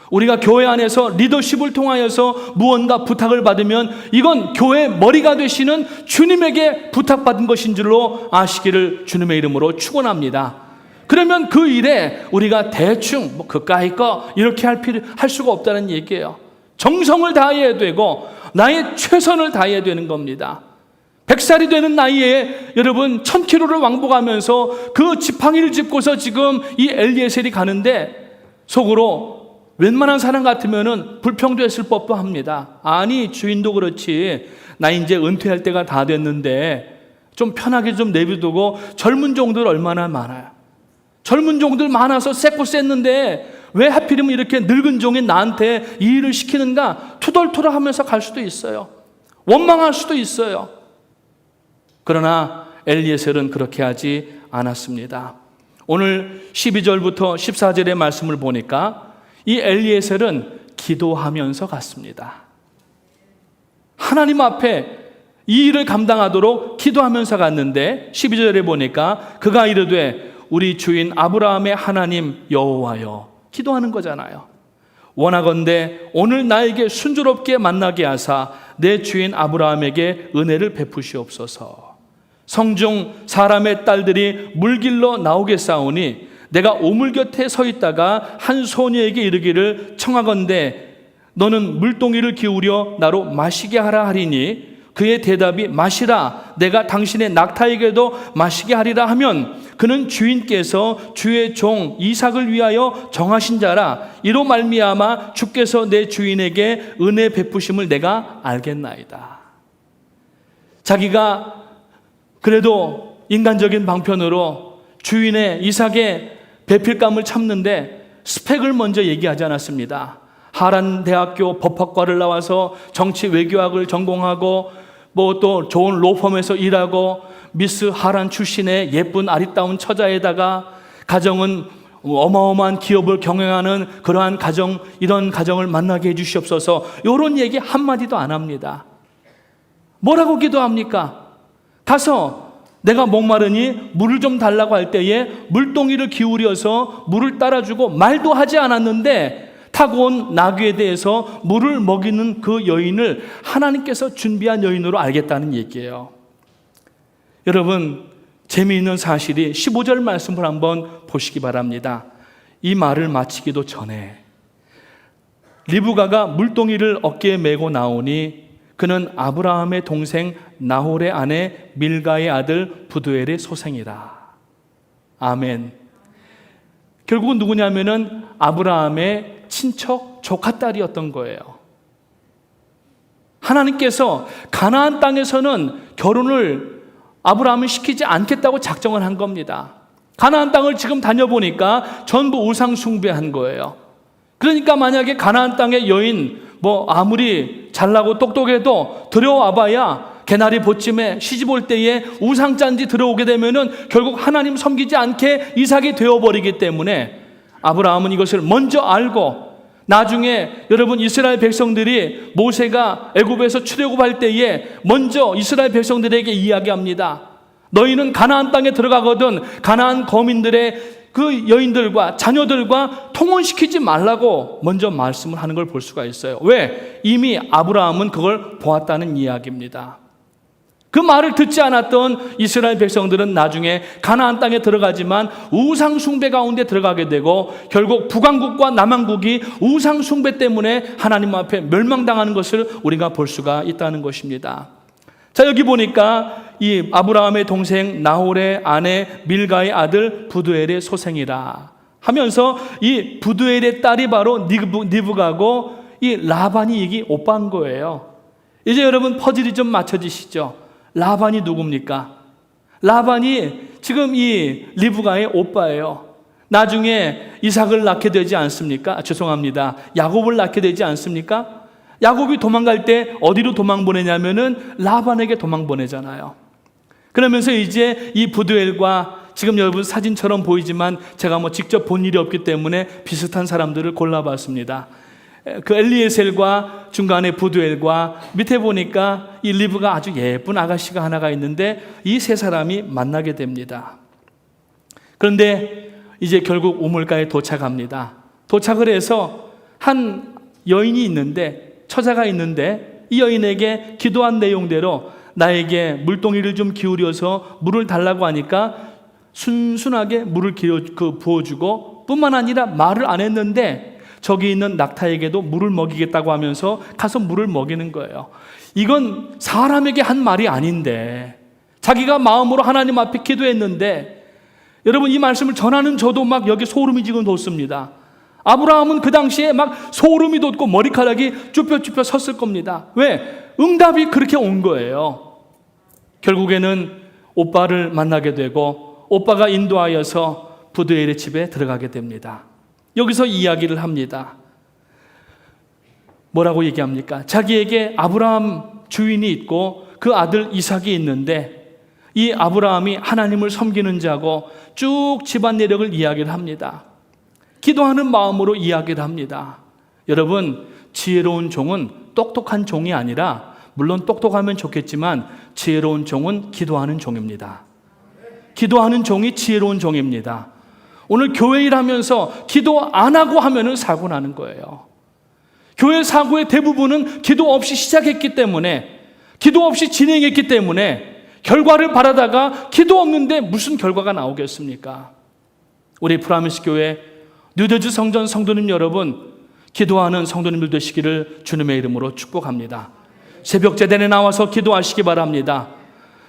S1: 우리가 교회 안에서 리더십을 통하여서 무언가 부탁을 받으면 이건 교회의 머리가 되시는 주님에게 부탁받은 것인 줄로 아시기를 주님의 이름으로 축원합니다. 그러면 그 일에 우리가 대충 뭐 그까이 거 이렇게 할 수가 없다는 얘기예요. 정성을 다해야 되고 나의 최선을 다해야 되는 겁니다. 100살이 되는 나이에 여러분 1000km를 왕복하면서 그 지팡이를 짚고서 지금 이 엘리에셀이 가는데 속으로 웬만한 사람 같으면은 불평도했을 법도 합니다. 아니 주인도 그렇지 나 이제 은퇴할 때가 다 됐는데 좀 편하게 좀 내비두고 젊은 종들 얼마나 많아요. 젊은 종들 많아서 쎄고 쎘는데 왜 하필이면 이렇게 늙은 종이 나한테 이 일을 시키는가 투덜투덜하면서 갈 수도 있어요. 원망할 수도 있어요. 그러나 엘리에셀은 그렇게 하지 않았습니다. 오늘 12절부터 14절의 말씀을 보니까 이 엘리에셀은 기도하면서 갔습니다. 하나님 앞에 이 일을 감당하도록 기도하면서 갔는데 12절에 보니까 그가 이르되 우리 주인 아브라함의 하나님 여호와여, 기도하는 거잖아요. 원하건대 오늘 나에게 순조롭게 만나게 하사 내 주인 아브라함에게 은혜를 베푸시옵소서. 성중 사람의 딸들이 물길로 나오겠사오니 내가 오물 곁에 서 있다가 한 소녀에게 이르기를 청하건대 너는 물동이를 기울여 나로 마시게 하라 하리니 그의 대답이 마시라 내가 당신의 낙타에게도 마시게 하리라 하면 그는 주인께서 주의 종 이삭을 위하여 정하신 자라 이로 말미암아 주께서 내 주인에게 은혜 베푸심을 내가 알겠나이다. 자기가 그래도 인간적인 방편으로 주인의 이삭의 배필감을 참는데 스펙을 먼저 얘기하지 않았습니다. 하란 대학교 법학과를 나와서 정치 외교학을 전공하고 뭐 또 좋은 로펌에서 일하고 미스 하란 출신의 예쁜 아리따운 처자에다가 가정은 어마어마한 기업을 경영하는 그러한 가정, 이런 가정을 만나게 해주시옵소서. 이런 얘기 한마디도 안 합니다. 뭐라고 기도합니까? 가서 내가 목마르니 물을 좀 달라고 할 때에 물동이를 기울여서 물을 따라주고 말도 하지 않았는데 타고 온 나귀에 대해서 물을 먹이는 그 여인을 하나님께서 준비한 여인으로 알겠다는 얘기예요. 여러분, 재미있는 사실이 15절 말씀을 한번 보시기 바랍니다. 이 말을 마치기도 전에 리브가가 물동이를 어깨에 메고 나오니 그는 아브라함의 동생 나홀의 아내 밀가의 아들 부두엘의 소생이라. 아멘. 결국은 누구냐면은 아브라함의 친척 조카딸이었던 거예요. 하나님께서 가나안 땅에서는 결혼을 아브라함을 시키지 않겠다고 작정을 한 겁니다. 가나안 땅을 지금 다녀보니까 전부 우상 숭배한 거예요. 그러니까 만약에 가나안 땅의 여인 뭐 아무리 잘나고 똑똑해도 들어와봐야 개나리 보침에 시집 올 때에 우상짠지 들어오게 되면은 결국 하나님 섬기지 않게 이삭이 되어버리기 때문에 아브라함은 이것을 먼저 알고 나중에 여러분 이스라엘 백성들이 모세가 애굽에서 출애굽할 때에 먼저 이스라엘 백성들에게 이야기합니다. 너희는 가나안 땅에 들어가거든 가나안 거민들의 그 여인들과 자녀들과 통혼시키지 말라고 먼저 말씀을 하는 걸 볼 수가 있어요. 왜? 이미 아브라함은 그걸 보았다는 이야기입니다. 그 말을 듣지 않았던 이스라엘 백성들은 나중에 가나안 땅에 들어가지만 우상 숭배 가운데 들어가게 되고 결국 북왕국과 남왕국이 우상 숭배 때문에 하나님 앞에 멸망당하는 것을 우리가 볼 수가 있다는 것입니다. 자, 여기 보니까 이 아브라함의 동생 나홀의 아내 밀가의 아들 부두엘의 소생이라 하면서 이 부두엘의 딸이 바로 니브가고 이 라반이 이게 오빠인 거예요. 이제 여러분 퍼즐이 좀 맞춰지시죠? 라반이 누굽니까? 라반이 지금 이 리브가의 오빠예요. 나중에 이삭을 낳게 되지 않습니까? 죄송합니다. 야곱을 낳게 되지 않습니까? 야곱이 도망갈 때 어디로 도망 보내냐면은 라반에게 도망 보내잖아요. 그러면서 이제 이 부두엘과 지금 여러분 사진처럼 보이지만 제가 뭐 직접 본 일이 없기 때문에 비슷한 사람들을 골라봤습니다. 그 엘리에셀과 중간에 부두엘과 밑에 보니까 이 리브가 아주 예쁜 아가씨가 하나가 있는데 이 세 사람이 만나게 됩니다. 그런데 이제 결국 우물가에 도착합니다. 도착을 해서 한 여인이 있는데 처자가 있는데 이 여인에게 기도한 내용대로 나에게 물동이를 좀 기울여서 물을 달라고 하니까 순순하게 물을 부어주고 뿐만 아니라 말을 안 했는데 저기 있는 낙타에게도 물을 먹이겠다고 하면서 가서 물을 먹이는 거예요. 이건 사람에게 한 말이 아닌데 자기가 마음으로 하나님 앞에 기도했는데 여러분 이 말씀을 전하는 저도 막 여기 소름이 지금 돋습니다. 아브라함은 그 당시에 막 소름이 돋고 머리카락이 쭈뼛쭈뼛 섰을 겁니다. 왜? 응답이 그렇게 온 거예요. 결국에는 오빠를 만나게 되고 오빠가 인도하여서 부두엘의 집에 들어가게 됩니다. 여기서 이야기를 합니다. 뭐라고 얘기합니까? 자기에게 아브라함 주인이 있고 그 아들 이삭이 있는데 이 아브라함이 하나님을 섬기는 자고 쭉 집안 내력을 이야기를 합니다. 기도하는 마음으로 이야기를 합니다. 여러분, 지혜로운 종은 똑똑한 종이 아니라 물론 똑똑하면 좋겠지만 지혜로운 종은 기도하는 종입니다. 기도하는 종이 지혜로운 종입니다. 오늘 교회 일하면서 기도 안 하고 하면은 사고 나는 거예요. 교회 사고의 대부분은 기도 없이 시작했기 때문에 기도 없이 진행했기 때문에 결과를 바라다가 기도 없는데 무슨 결과가 나오겠습니까? 우리 프라미스 교회 뉴저지 성전 성도님 여러분, 기도하는 성도님들 되시기를 주님의 이름으로 축복합니다. 새벽 제단에 나와서 기도하시기 바랍니다.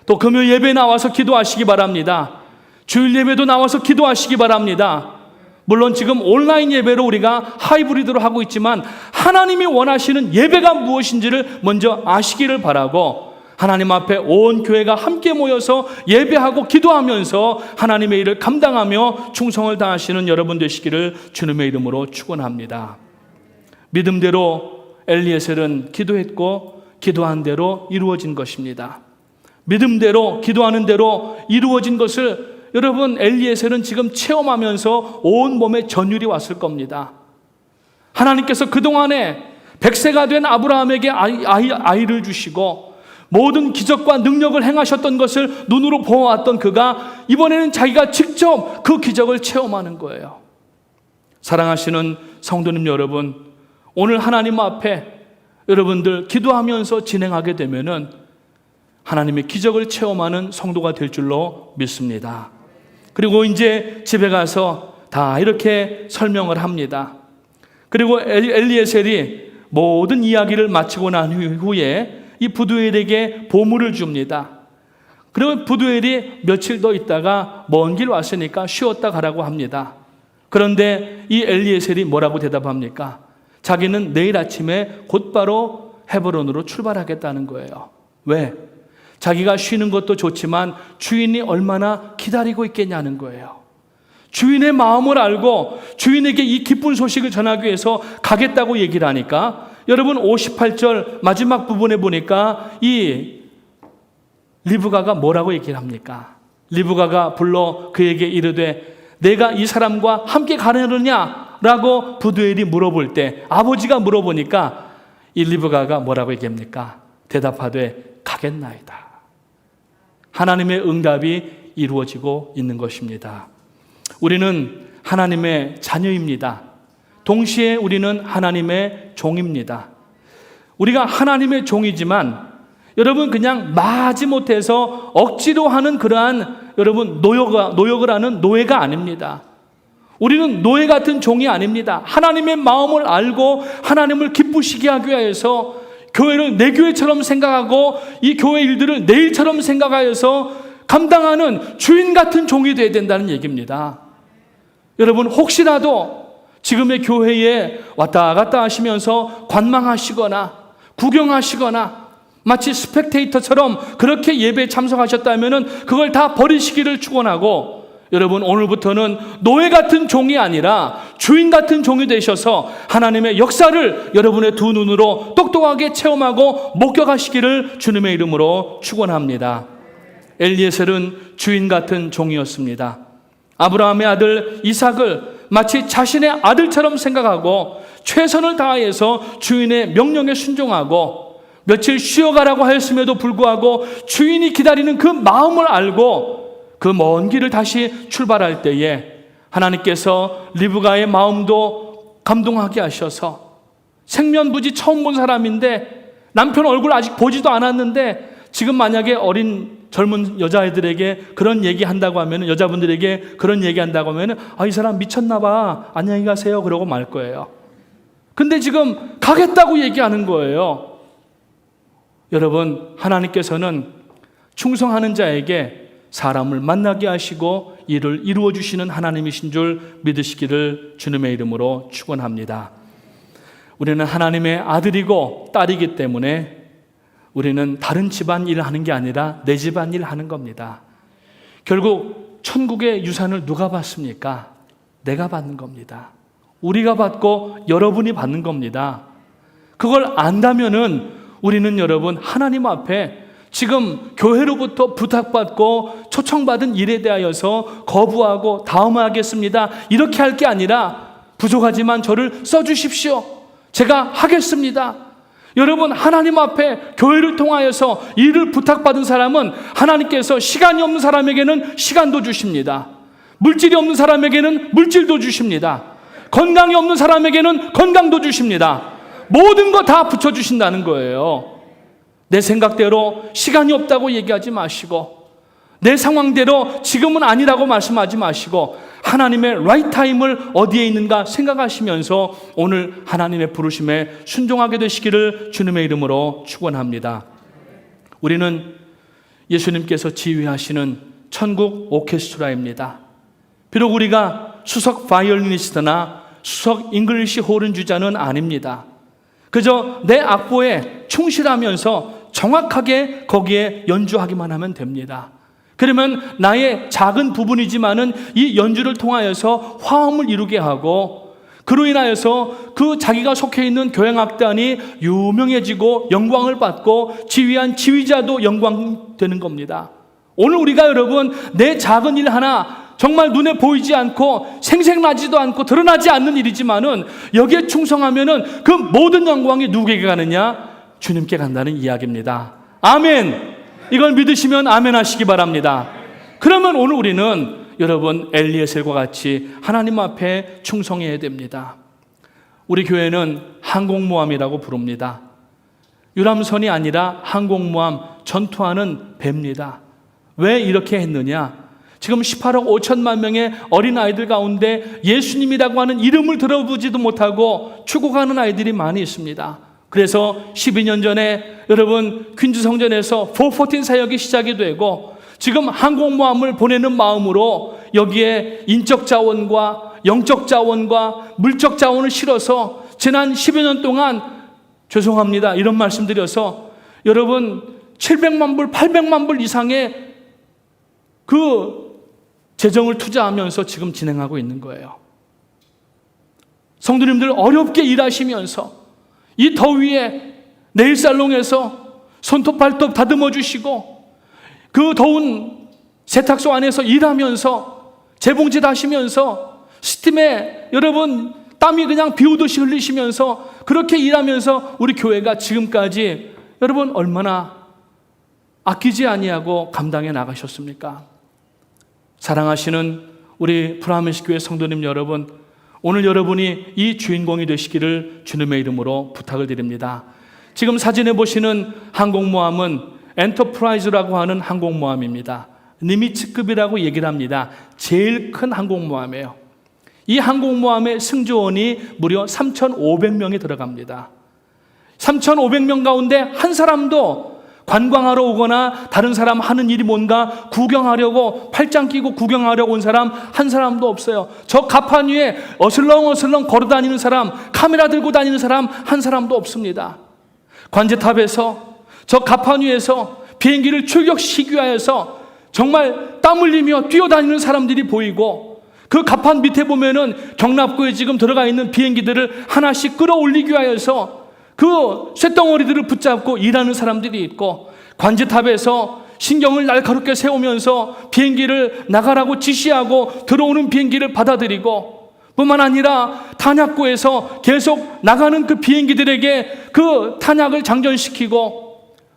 S1: 또 금요 예배에 나와서 기도하시기 바랍니다. 주일 예배도 나와서 기도하시기 바랍니다. 물론 지금 온라인 예배로 우리가 하이브리드로 하고 있지만 하나님이 원하시는 예배가 무엇인지를 먼저 아시기를 바라고, 하나님 앞에 온 교회가 함께 모여서 예배하고 기도하면서 하나님의 일을 감당하며 충성을 다하시는 여러분 되시기를 주님의 이름으로 축원합니다. 믿음대로 엘리에셀은 기도했고 기도한 대로 이루어진 것입니다. 믿음대로 기도하는 대로 이루어진 것을 여러분 엘리에셀은 지금 체험하면서 온 몸에 전율이 왔을 겁니다. 하나님께서 그동안에 100세가 된 아브라함에게 아이를 주시고 모든 기적과 능력을 행하셨던 것을 눈으로 보아왔던 그가 이번에는 자기가 직접 그 기적을 체험하는 거예요. 사랑하시는 성도님 여러분, 오늘 하나님 앞에 여러분들 기도하면서 진행하게 되면은 하나님의 기적을 체험하는 성도가 될 줄로 믿습니다. 그리고 이제 집에 가서 다 이렇게 설명을 합니다. 그리고 엘리에셀이 모든 이야기를 마치고 난 후에 이 부두엘에게 보물을 줍니다. 그리고 부두엘이 며칠 더 있다가 먼 길 왔으니까 쉬었다 가라고 합니다. 그런데 이 엘리에셀이 뭐라고 대답합니까? 자기는 내일 아침에 곧바로 헤브론으로 출발하겠다는 거예요. 왜? 자기가 쉬는 것도 좋지만 주인이 얼마나 기다리고 있겠냐는 거예요. 주인의 마음을 알고 주인에게 이 기쁜 소식을 전하기 위해서 가겠다고 얘기를 하니까, 여러분 58절 마지막 부분에 보니까 이 리브가가 뭐라고 얘기를 합니까? 리브가가 불러 그에게 이르되 내가 이 사람과 함께 가려느냐? 라고 부두엘이 물어볼 때, 아버지가 물어보니까 이 리브가가 뭐라고 얘기합니까? 대답하되 가겠나이다. 하나님의 응답이 이루어지고 있는 것입니다. 우리는 하나님의 자녀입니다. 동시에 우리는 하나님의 종입니다. 우리가 하나님의 종이지만 여러분 그냥 마지못해서 억지로 하는 그러한 여러분 노역을 하는 노예가 아닙니다. 우리는 노예 같은 종이 아닙니다. 하나님의 마음을 알고 하나님을 기쁘시게 하기 위해서 교회를 내 교회처럼 생각하고 이 교회 일들을 내 일처럼 생각하여서 감당하는 주인 같은 종이 되어야 된다는 얘기입니다. 여러분 혹시라도 지금의 교회에 왔다 갔다 하시면서 관망하시거나 구경하시거나 마치 스펙테이터처럼 그렇게 예배에 참석하셨다면 그걸 다 버리시기를 축원하고, 여러분 오늘부터는 노예 같은 종이 아니라 주인 같은 종이 되셔서 하나님의 역사를 여러분의 두 눈으로 똑똑하게 체험하고 목격하시기를 주님의 이름으로 축원합니다. 엘리에셀은 주인 같은 종이었습니다. 아브라함의 아들 이삭을 마치 자신의 아들처럼 생각하고 최선을 다해서 주인의 명령에 순종하고, 며칠 쉬어가라고 하였음에도 불구하고 주인이 기다리는 그 마음을 알고 그 먼 길을 다시 출발할 때에 하나님께서 리브가의 마음도 감동하게 하셔서, 생면부지 처음 본 사람인데 남편 얼굴 아직 보지도 않았는데 지금 만약에 어린 젊은 여자애들에게 그런 얘기 한다고 하면, 여자분들에게 그런 얘기 한다고 하면 이 사람 미쳤나 봐, 안녕히 가세요 그러고 말 거예요. 근데 지금 가겠다고 얘기하는 거예요. 여러분 하나님께서는 충성하는 자에게 사람을 만나게 하시고 이를 이루어 주시는 하나님이신 줄 믿으시기를 주님의 이름으로 축원합니다. 우리는 하나님의 아들이고 딸이기 때문에 우리는 다른 집안 일을 하는 게 아니라 내 집안 일을 하는 겁니다. 결국 천국의 유산을 누가 받습니까? 내가 받는 겁니다. 우리가 받고 여러분이 받는 겁니다. 그걸 안다면은 우리는 여러분 하나님 앞에 지금 교회로부터 부탁받고 초청받은 일에 대하여서 거부하고 다음에 하겠습니다 이렇게 할 게 아니라, 부족하지만 저를 써주십시오, 제가 하겠습니다. 여러분 하나님 앞에 교회를 통하여서 일을 부탁받은 사람은 하나님께서 시간이 없는 사람에게는 시간도 주십니다. 물질이 없는 사람에게는 물질도 주십니다. 건강이 없는 사람에게는 건강도 주십니다. 모든 거 다 붙여주신다는 거예요. 내 생각대로 시간이 없다고 얘기하지 마시고, 내 상황대로 지금은 아니라고 말씀하지 마시고 하나님의 라이트 타임을 어디에 있는가 생각하시면서 오늘 하나님의 부르심에 순종하게 되시기를 주님의 이름으로 축원합니다. 우리는 예수님께서 지휘하시는 천국 오케스트라입니다. 비록 우리가 수석 바이올리니스트나 수석 잉글리시 호른 주자는 아닙니다. 그저 내 악보에 충실하면서 정확하게 거기에 연주하기만 하면 됩니다. 그러면 나의 작은 부분이지만은 이 연주를 통하여서 화음을 이루게 하고 그로 인하여서 그 자기가 속해 있는 교향악단이 유명해지고 영광을 받고 지휘한 지휘자도 영광되는 겁니다. 오늘 우리가 여러분 내 작은 일 하나 정말 눈에 보이지 않고 생색나지도 않고 드러나지 않는 일이지만은 여기에 충성하면은 그 모든 영광이 누구에게 가느냐? 주님께 간다는 이야기입니다. 아멘. 이걸 믿으시면 아멘 하시기 바랍니다. 그러면 오늘 우리는 여러분 엘리에셀과 같이 하나님 앞에 충성해야 됩니다. 우리 교회는 항공모함이라고 부릅니다. 유람선이 아니라 항공모함, 전투하는 배입니다. 왜 이렇게 했느냐? 지금 18억 5천만 명의 어린아이들 가운데 예수님이라고 하는 이름을 들어보지도 못하고 죽어가는 아이들이 많이 있습니다. 그래서 12년 전에 여러분 퀸즈 성전에서 414 사역이 시작이 되고 지금 항공모함을 보내는 마음으로 여기에 인적 자원과 영적 자원과 물적 자원을 실어서 지난 10여 년 동안 죄송합니다. 이런 말씀 드려서 여러분 700만 불, 800만 불 이상의 그 재정을 투자하면서 지금 진행하고 있는 거예요. 성도님들 어렵게 일하시면서 이 더위에 네일살롱에서 손톱 발톱 다듬어 주시고 그 더운 세탁소 안에서 일하면서 재봉질 하시면서 스팀에 여러분 땀이 그냥 비 오듯이 흘리시면서 그렇게 일하면서 우리 교회가 지금까지 여러분 얼마나 아끼지 아니하고 감당해 나가셨습니까? 사랑하시는 우리 브라미스 교회 성도님 여러분, 오늘 여러분이 이 주인공이 되시기를 주님의 이름으로 부탁을 드립니다. 지금 사진에 보시는 항공모함은 엔터프라이즈라고 하는 항공모함입니다. 니미츠급이라고 얘기를 합니다. 제일 큰 항공모함이에요. 이 항공모함의 승조원이 무려 3,500명이 들어갑니다. 3,500명 가운데 한 사람도 관광하러 오거나 다른 사람 하는 일이 뭔가 구경하려고 팔짱 끼고 구경하려고 온 사람 한 사람도 없어요. 저 갑판 위에 어슬렁어슬렁 걸어다니는 사람, 카메라 들고 다니는 사람 한 사람도 없습니다. 관제탑에서 저 갑판 위에서 비행기를 출격시키기 위해서 정말 땀 흘리며 뛰어다니는 사람들이 보이고 그 갑판 밑에 보면은 경납고에 지금 들어가 있는 비행기들을 하나씩 끌어올리기 위해서 그 쇳덩어리들을 붙잡고 일하는 사람들이 있고 관제탑에서 신경을 날카롭게 세우면서 비행기를 나가라고 지시하고 들어오는 비행기를 받아들이고 뿐만 아니라 탄약고에서 계속 나가는 그 비행기들에게 그 탄약을 장전시키고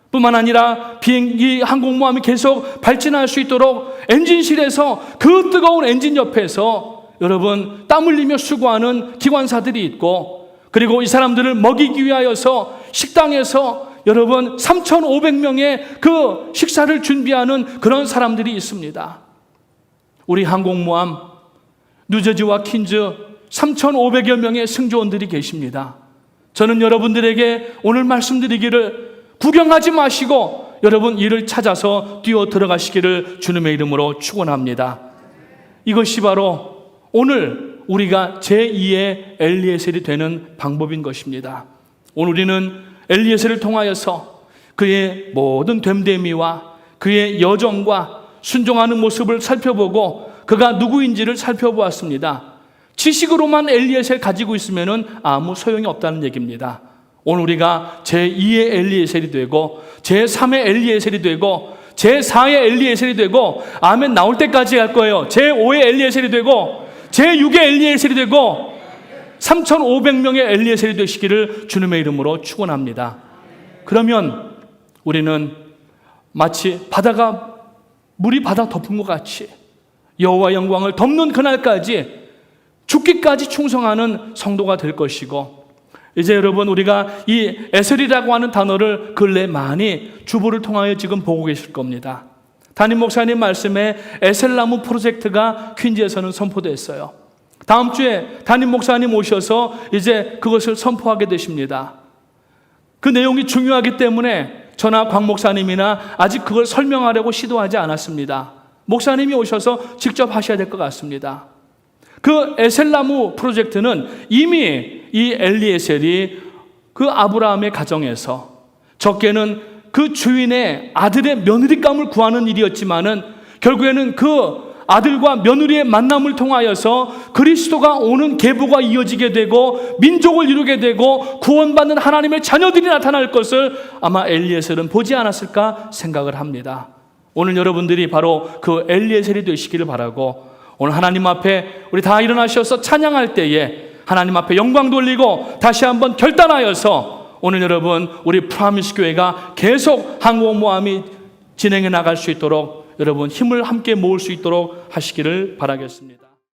S1: 뿐만 아니라 비행기 항공모함이 계속 발진할 수 있도록 엔진실에서 그 뜨거운 엔진 옆에서 여러분 땀 흘리며 수고하는 기관사들이 있고 그리고 이 사람들을 먹이기 위하여서 식당에서 여러분 3,500명의 그 식사를 준비하는 그런 사람들이 있습니다. 우리 항공모함 뉴저지와 퀸즈 3,500여 명의 승조원들이 계십니다. 저는 여러분들에게 오늘 말씀드리기를 구경하지 마시고 여러분 일을 찾아서 뛰어 들어가시기를 주님의 이름으로 축원합니다. 이것이 바로 오늘 우리가 제2의 엘리에셀이 되는 방법인 것입니다. 오늘 우리는 엘리에셀을 통하여서 그의 모든 됨됨이와 그의 여정과 순종하는 모습을 살펴보고 그가 누구인지를 살펴보았습니다. 지식으로만 엘리에셀 가지고 있으면 아무 소용이 없다는 얘기입니다. 오늘 우리가 제2의 엘리에셀이 되고 제3의 엘리에셀이 되고 제4의 엘리에셀이 되고 아멘 나올 때까지 갈 거예요. 제5의 엘리에셀이 되고 제6의 엘리에셀이 되고 3,500명의 엘리에셀이 되시기를 주님의 이름으로 축원합니다. 그러면 우리는 마치 바다가 물이 바다 덮은 것 같이 여호와 영광을 덮는 그날까지 죽기까지 충성하는 성도가 될 것이고 이제 여러분 우리가 이 에셀이라고 하는 단어를 근래 많이 주보를 통하여 지금 보고 계실 겁니다. 담임 목사님 말씀에 에셀나무 프로젝트가 퀸즈에서는 선포됐어요. 다음 주에 담임 목사님 오셔서 이제 그것을 선포하게 되십니다. 그 내용이 중요하기 때문에 저나 광 목사님이나 아직 그걸 설명하려고 시도하지 않았습니다. 목사님이 오셔서 직접 하셔야 될 것 같습니다. 그 에셀나무 프로젝트는 이미 이 엘리에셀이 그 아브라함의 가정에서 적게는 그 주인의 아들의 며느리감을 구하는 일이었지만은 결국에는 그 아들과 며느리의 만남을 통하여서 그리스도가 오는 계보가 이어지게 되고 민족을 이루게 되고 구원받는 하나님의 자녀들이 나타날 것을 아마 엘리에셀은 보지 않았을까 생각을 합니다. 오늘 여러분들이 바로 그 엘리에셀이 되시기를 바라고, 오늘 하나님 앞에 우리 다 일어나셔서 찬양할 때에 하나님 앞에 영광 돌리고 다시 한번 결단하여서 오늘 여러분 우리 프라미스 교회가 계속 한국 모함이 진행해 나갈 수 있도록 여러분 힘을 함께 모을 수 있도록 하시기를 바라겠습니다.